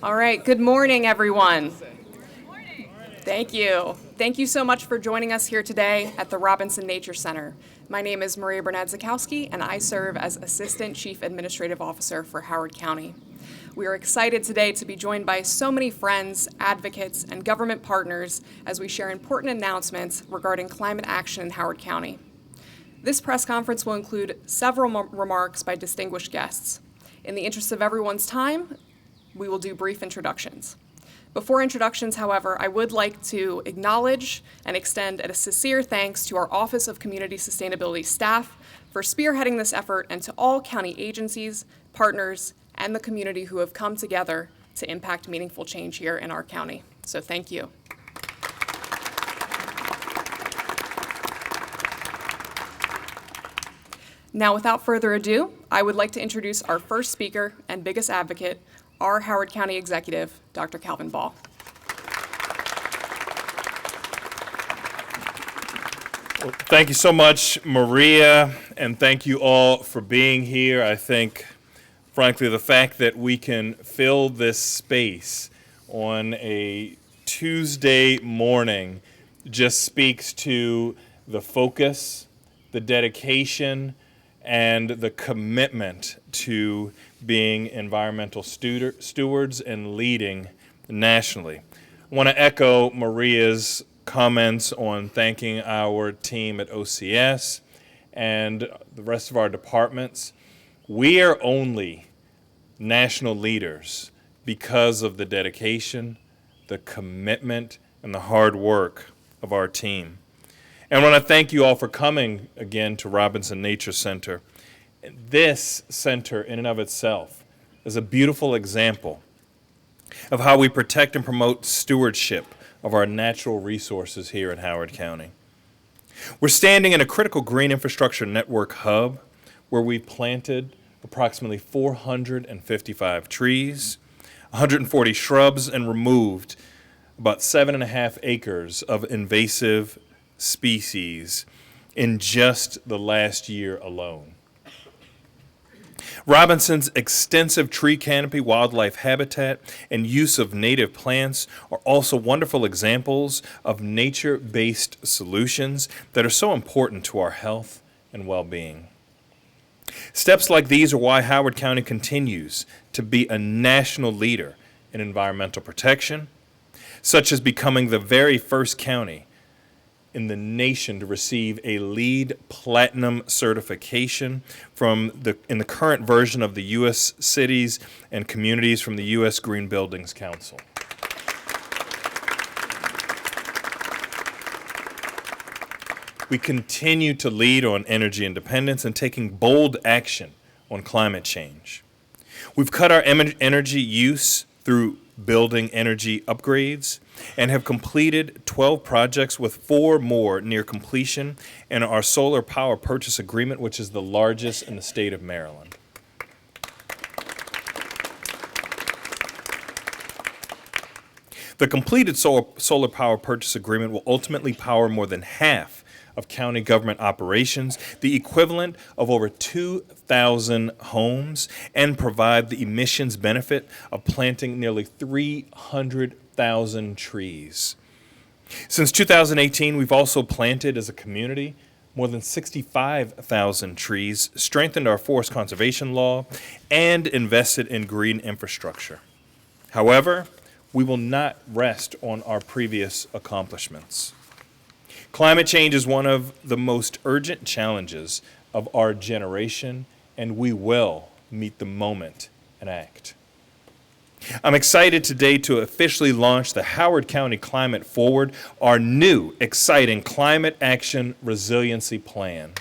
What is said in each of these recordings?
All right, good morning, everyone. Thank you. Thank you so much for joining us here today at the Robinson Nature Center. My name is Maria Bernard-Zakowski, and I serve as Assistant Chief Administrative Officer for Howard County. We are excited today to be joined by so many friends, advocates, and government partners as we share important announcements regarding climate action in Howard County. This press conference will include several remarks by distinguished guests. In the interest of everyone's time, we will do brief introductions. Before introductions, however, I would like to acknowledge and extend a sincere thanks to our Office of Community Sustainability staff for spearheading this effort, and to all county agencies, partners, and the community who have come together to impact meaningful change here in our county. So thank you. Now, without further ado, I would like to introduce our first speaker and biggest advocate, our Howard County Executive, Dr. Calvin Ball. Well, thank you so much, Maria, and thank you all for being here. I think, frankly, the fact that we can fill this space on a Tuesday morning just speaks to the focus, the dedication, and the commitment to being environmental stewards and leading nationally. I want to echo Maria's comments on thanking our team at OCS and the rest of our departments. We are only national leaders because of the dedication, the commitment, and the hard work of our team. And I want to thank you all for coming again to Robinson Nature Center. This center in and of itself is a beautiful example of how we protect and promote stewardship of our natural resources here in Howard County. We're standing in a critical green infrastructure network hub where we've planted approximately 455 trees, 140 shrubs, and removed about 7.5 acres of invasive species in just the last year alone. Robinson's extensive tree canopy, wildlife habitat, and use of native plants are also wonderful examples of nature-based solutions that are so important to our health and well-being. Steps like these are why Howard County continues to be a national leader in environmental protection, such as becoming the very first county in the nation to receive a LEED Platinum certification in the current version of the U.S. Cities and Communities from the U.S. Green Buildings Council. We continue to lead on energy independence and taking bold action on climate change. We've cut our energy use through building energy upgrades and have completed 12 projects with 4 more near completion in our solar power purchase agreement, which is the largest in the state of Maryland. The completed solar power purchase agreement will ultimately power more than half of county government operations, the equivalent of over 2,000 homes, and provide the emissions benefit of planting nearly 300,000 trees. Since 2018, we've also planted as a community more than 65,000 trees, strengthened our forest conservation law, and invested in green infrastructure. However, we will not rest on our previous accomplishments. Climate change is one of the most urgent challenges of our generation, and we will meet the moment and act. I'm excited today to officially launch the Howard County Climate Forward, our new exciting climate action resiliency plan.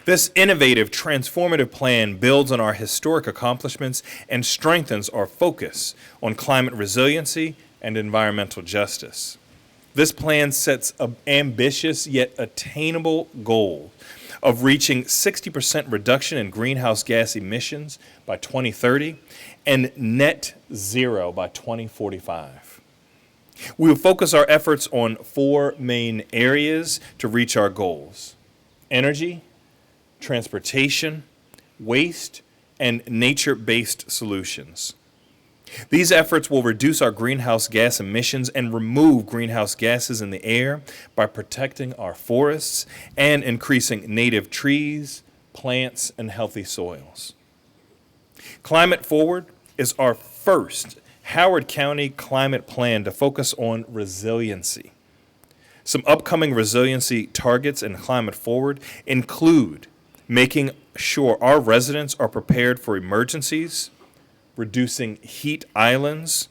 This innovative, transformative plan builds on our historic accomplishments and strengthens our focus on climate resiliency and environmental justice. This plan sets an ambitious yet attainable goal of reaching 60% reduction in greenhouse gas emissions by 2030 and net zero by 2045. We will focus our efforts on 4 main areas to reach our goals: energy, transportation, waste, and nature-based solutions. These efforts will reduce our greenhouse gas emissions and remove greenhouse gases in the air by protecting our forests and increasing native trees, plants, and healthy soils. Climate Forward is our first Howard County climate plan to focus on resiliency. Some upcoming resiliency targets in Climate Forward include making sure our residents are prepared for emergencies, reducing heat islands,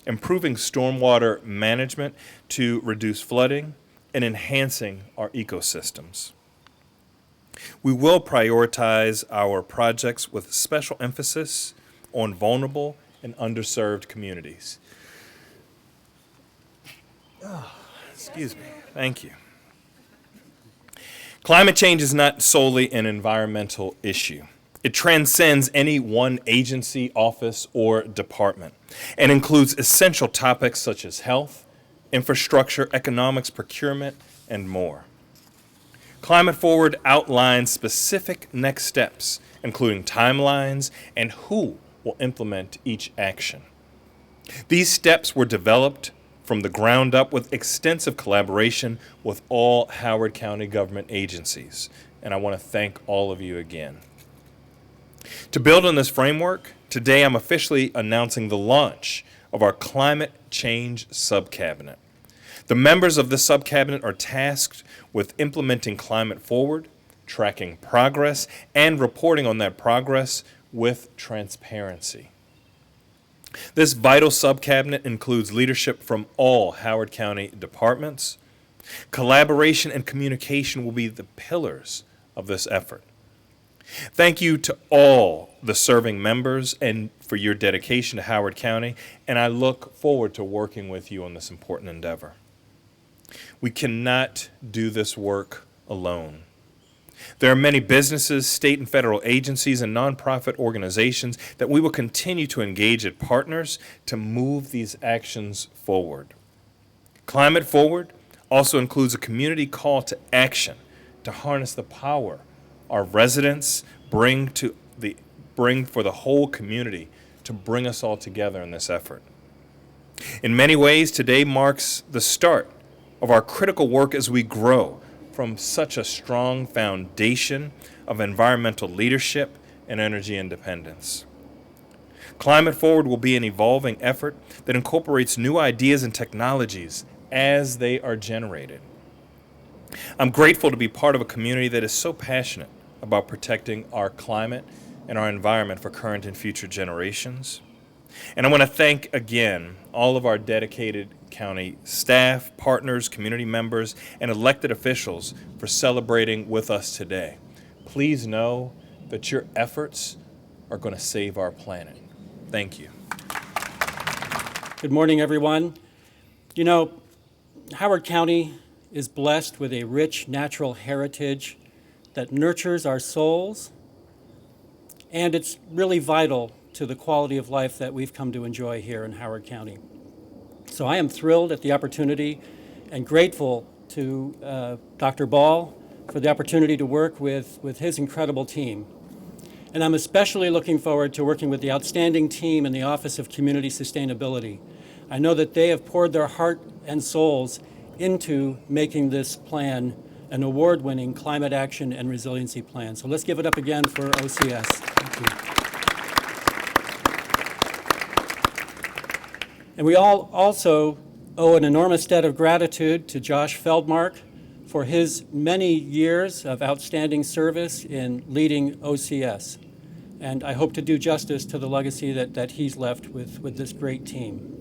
improving stormwater management to reduce flooding, and enhancing our ecosystems. We will prioritize our projects with special emphasis on vulnerable and underserved communities. Excuse me. Thank you. Climate change is not solely an environmental issue. It transcends any one agency, office, or department, and includes essential topics such as health, infrastructure, economics, procurement, and more. Climate Forward outlines specific next steps, including timelines and who will implement each action. These steps were developed from the ground up with extensive collaboration with all Howard County government agencies, and I want to thank all of you again. To build on this framework, today I'm officially announcing the launch of our Climate Change Subcabinet. The members of this subcabinet are tasked with implementing Climate Forward, tracking progress, and reporting on that progress with transparency. This vital subcabinet includes leadership from all Howard County departments. Collaboration and communication will be the pillars of this effort. Thank you to all the serving members and for your dedication to Howard County, and I look forward to working with you on this important endeavor. We cannot do this work alone. There are many businesses, state and federal agencies, and nonprofit organizations that we will continue to engage as partners to move these actions forward. Climate Forward also includes a community call to action to harness the power our residents bring for the whole community to bring us all together in this effort. In many ways, today marks the start of our critical work as we grow from such a strong foundation of environmental leadership and energy independence. Climate Forward will be an evolving effort that incorporates new ideas and technologies as they are generated. I'm grateful to be part of a community that is so passionate about protecting our climate and our environment for current and future generations. And I want to thank again all of our dedicated county staff, partners, community members, and elected officials for celebrating with us today. Please know that your efforts are going to save our planet. Thank you. Good morning, everyone. You know, Howard County is blessed with a rich natural heritage that nurtures our souls, and it's really vital to the quality of life that we've come to enjoy here in Howard County. So I am thrilled at the opportunity and grateful to Dr. Ball for the opportunity to work with his incredible team. And I'm especially looking forward to working with the outstanding team in the Office of Community Sustainability. I know that they have poured their heart and souls into making this plan an award-winning climate action and resiliency plan. So let's give it up again for OCS. Thank you. And we all also owe an enormous debt of gratitude to Josh Feldmark for his many years of outstanding service in leading OCS. And I hope to do justice to the legacy that he's left with this great team.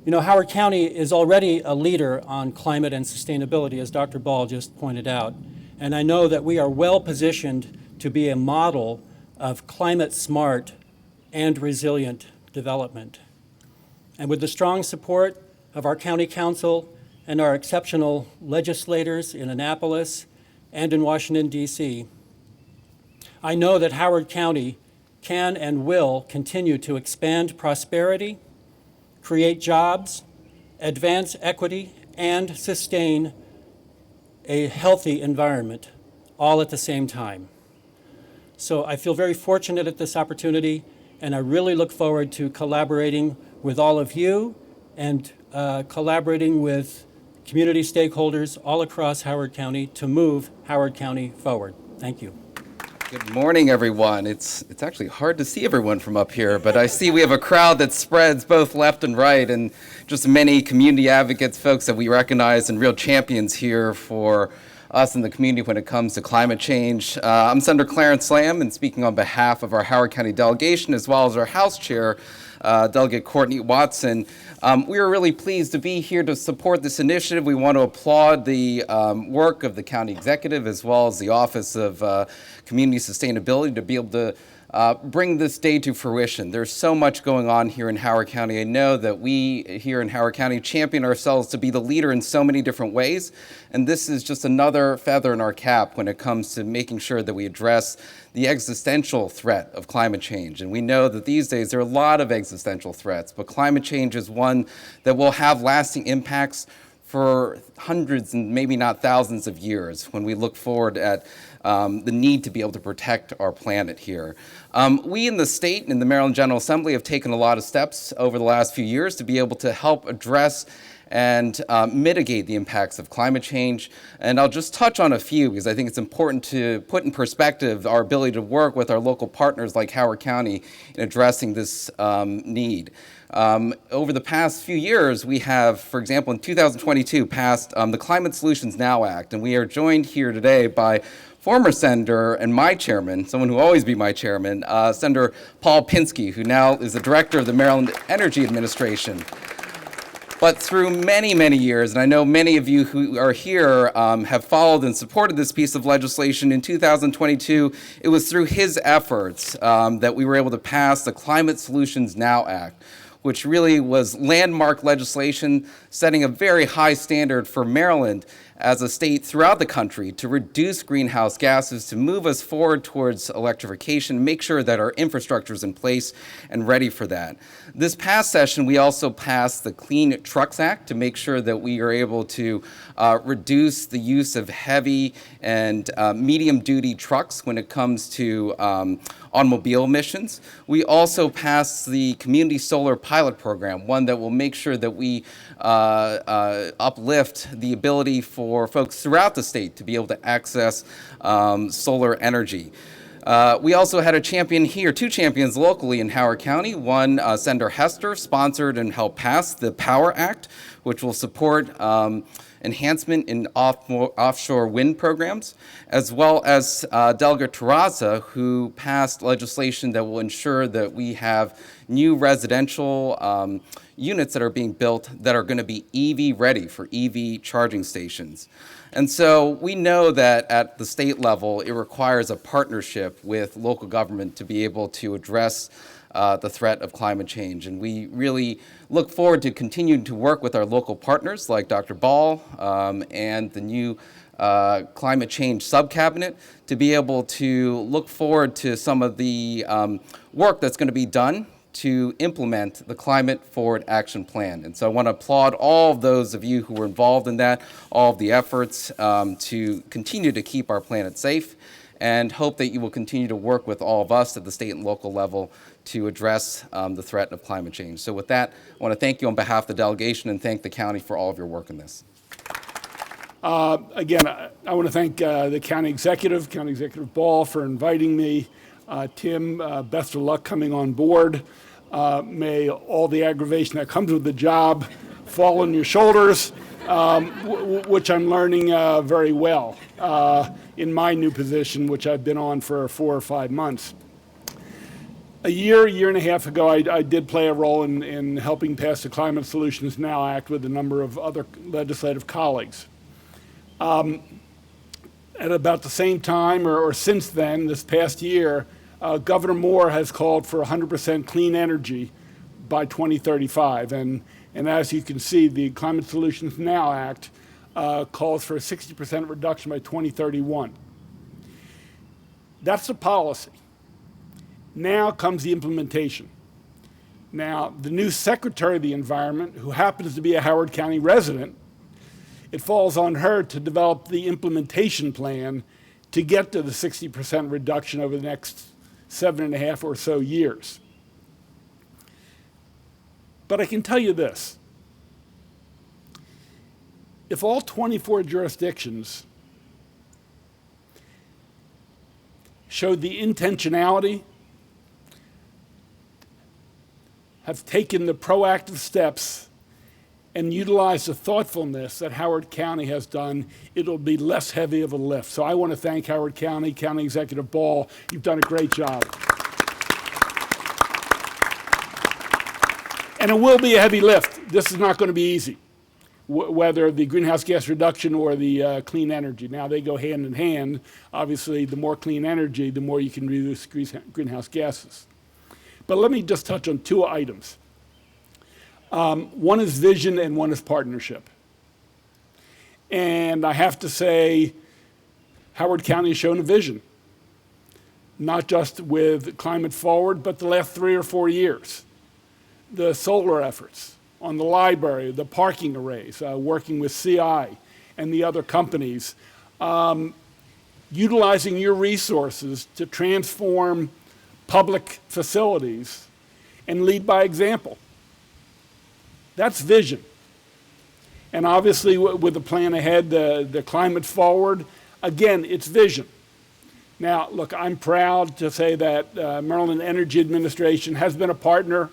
You know, Howard County is already a leader on climate and sustainability, as Dr. Ball just pointed out. And I know that we are well positioned to be a model of climate smart and resilient development. And with the strong support of our county council and our exceptional legislators in Annapolis and in Washington, D.C., I know that Howard County can and will continue to expand prosperity, create jobs, advance equity, and sustain a healthy environment, all at the same time. So I feel very fortunate at this opportunity, and I really look forward to collaborating with all of you and collaborating with community stakeholders all across Howard County to move Howard County forward. Thank you. Good morning, everyone. It's actually hard to see everyone from up here, but I see we have a crowd that spreads both left and right, and just many community advocates, folks that we recognize, and real champions here for us in the community when it comes to climate change. I'm Senator Clarence Lamb, and speaking on behalf of our Howard County delegation, as well as our House Chair, Delegate Courtney Watson. We are really pleased to be here to support this initiative. We want to applaud the work of the county executive as well as the Office of Community Sustainability to be able to bring this day to fruition. There's so much going on here in Howard County. I know that we here in Howard County champion ourselves to be the leader in so many different ways, and this is just another feather in our cap when it comes to making sure that we address the existential threat of climate change. And we know that these days there are a lot of existential threats, but climate change is one that will have lasting impacts for hundreds and maybe not thousands of years when we look forward at the need to be able to protect our planet here. We in the state and in the Maryland General Assembly have taken a lot of steps over the last few years to be able to help address and mitigate the impacts of climate change. And I'll just touch on a few because I think it's important to put in perspective our ability to work with our local partners like Howard County in addressing this need. Over the past few years, we have, for example, in 2022, passed the Climate Solutions Now Act, and we are joined here today by former Senator and my chairman, someone who will always be my chairman, Senator Paul Pinsky, who now is the director of the Maryland Energy Administration. But through many, many years, and I know many of you who are here have followed and supported this piece of legislation, in 2022, it was through his efforts that we were able to pass the Climate Solutions Now Act, which really was landmark legislation setting a very high standard for Maryland as a state throughout the country to reduce greenhouse gases, to move us forward towards electrification, make sure that our infrastructure is in place and ready for that. This past session, we also passed the Clean Trucks Act to make sure that we are able to reduce the use of heavy and medium-duty trucks when it comes to automobile emissions. We also passed the Community Solar Pilot Program, one that will make sure that we uplift the ability for folks throughout the state to be able to access solar energy. We also had a champion here, two champions locally in Howard County. One, Senator Hester, sponsored and helped pass the Power Act, which will support enhancement in offshore wind programs, as well as Delegate Terraza, who passed legislation that will ensure that we have new residential units that are being built that are going to be EV ready for EV charging stations. And so we know that at the state level, it requires a partnership with local government to be able to address the threat of climate change. And we really look forward to continuing to work with our local partners like Dr. Ball and the new Climate Change Subcabinet to be able to look forward to some of the work that's going to be done to implement the Climate Forward Action Plan. And so I want to applaud all of those of you who were involved in that, all of the efforts to continue to keep our planet safe, and hope that you will continue to work with all of us at the state and local level to address the threat of climate change. So with that, I want to thank you on behalf of the delegation and thank the county for all of your work in this. Again, I want to thank the County Executive Ball, for inviting me. Tim, best of luck coming on board. May all the aggravation that comes with the job fall on your shoulders, which I'm learning very well in my new position, which I've been on for 4 or 5 months. A year and a half ago, I did play a role in helping pass the Climate Solutions Now Act with a number of other legislative colleagues. At about the same time, or since then, this past year, Governor Moore has called for 100% clean energy by 2035. And as you can see, the Climate Solutions Now Act calls for a 60% reduction by 2031. That's the policy. Now comes the implementation. Now, the new Secretary of the Environment, who happens to be a Howard County resident, it falls on her to develop the implementation plan to get to the 60% reduction over the next 7.5 or so years. But I can tell you this. If all 24 jurisdictions showed the intentionality, have taken the proactive steps, and utilized the thoughtfulness that Howard County has done, it'll be less heavy of a lift. So I want to thank Howard County, County Executive Ball. You've done a great job. And it will be a heavy lift. This is not going to be easy, whether the greenhouse gas reduction or the clean energy. Now, they go hand in hand. Obviously, the more clean energy, the more you can reduce greenhouse gases. But let me just touch on 2 items. One is vision and one is partnership. And I have to say, Howard County has shown a vision, not just with Climate Forward, but the last 3 or 4 years. The solar efforts on the library, the parking arrays, working with CI and the other companies, utilizing your resources to transform public facilities and lead by example. That's vision. And obviously, with the plan ahead, the Climate Forward, again, it's vision. Now, look, I'm proud to say that Maryland Energy Administration has been a partner.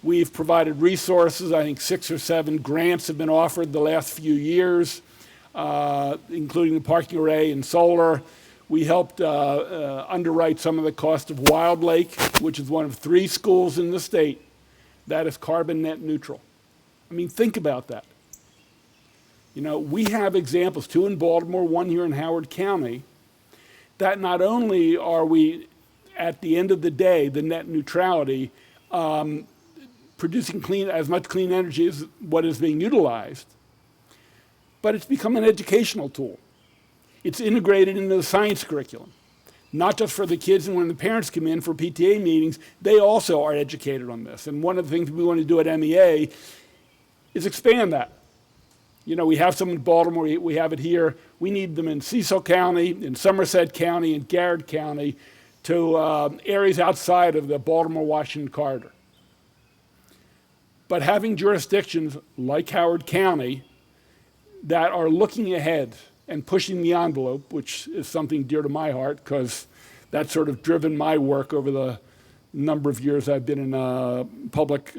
We've provided resources. I think 6 or 7 grants have been offered the last few years, including the parking array and solar. We helped underwrite some of the cost of Wild Lake, which is one of 3 schools in the state that is carbon net neutral. I mean, think about that. You know, we have examples, 2 in Baltimore, 1 here in Howard County, that not only are we, at the end of the day, the net neutrality, producing as much clean energy as what is being utilized, but it's become an educational tool. It's integrated into the science curriculum, not just for the kids, and when the parents come in for PTA meetings, they also are educated on this. And one of the things we want to do at MEA is expand that. You know, we have some in Baltimore, we have it here. We need them in Cecil County, in Somerset County, in Garrett County, to areas outside of the Baltimore-Washington corridor. But having jurisdictions like Howard County that are looking ahead and pushing the envelope, which is something dear to my heart because that's sort of driven my work over the number of years I've been in public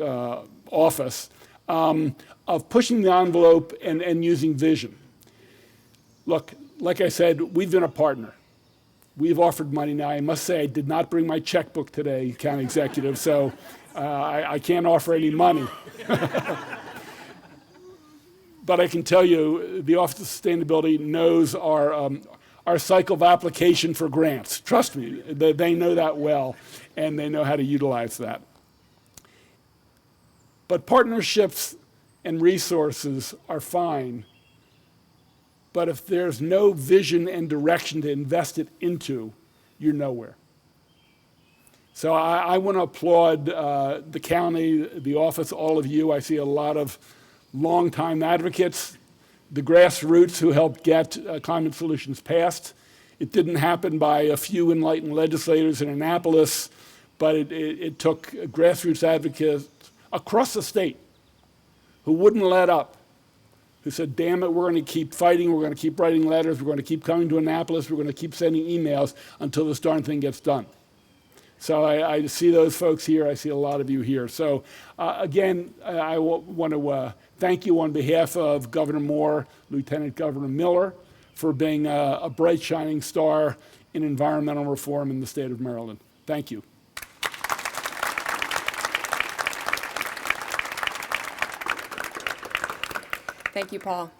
office, of pushing the envelope and using vision. Look, like I said, we've been a partner. We've offered money. Now, I must say I did not bring my checkbook today, County Executive, so I can't offer any money. But I can tell you, the Office of Sustainability knows our cycle of application for grants. Trust me, they know that well, and they know how to utilize that. But partnerships and resources are fine, but if there's no vision and direction to invest it into, you're nowhere. So I want to applaud the county, the office, all of you. I see a lot of longtime advocates, the grassroots who helped get climate solutions passed. It didn't happen by a few enlightened legislators in Annapolis, but it took grassroots advocates across the state who wouldn't let up, who said, damn it, we're going to keep fighting, we're going to keep writing letters, we're going to keep coming to Annapolis, we're going to keep sending emails until this darn thing gets done. So I see those folks here, I see a lot of you here. So again, I want to thank you on behalf of Governor Moore, Lieutenant Governor Miller, for being a bright, shining star in environmental reform in the state of Maryland. Thank you. Thank you, Paul.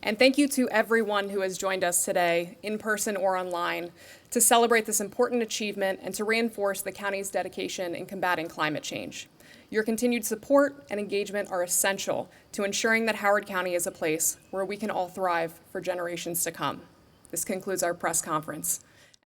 And thank you to everyone who has joined us today, in person or online, to celebrate this important achievement and to reinforce the county's dedication in combating climate change. Your continued support and engagement are essential to ensuring that Howard County is a place where we can all thrive for generations to come. This concludes our press conference.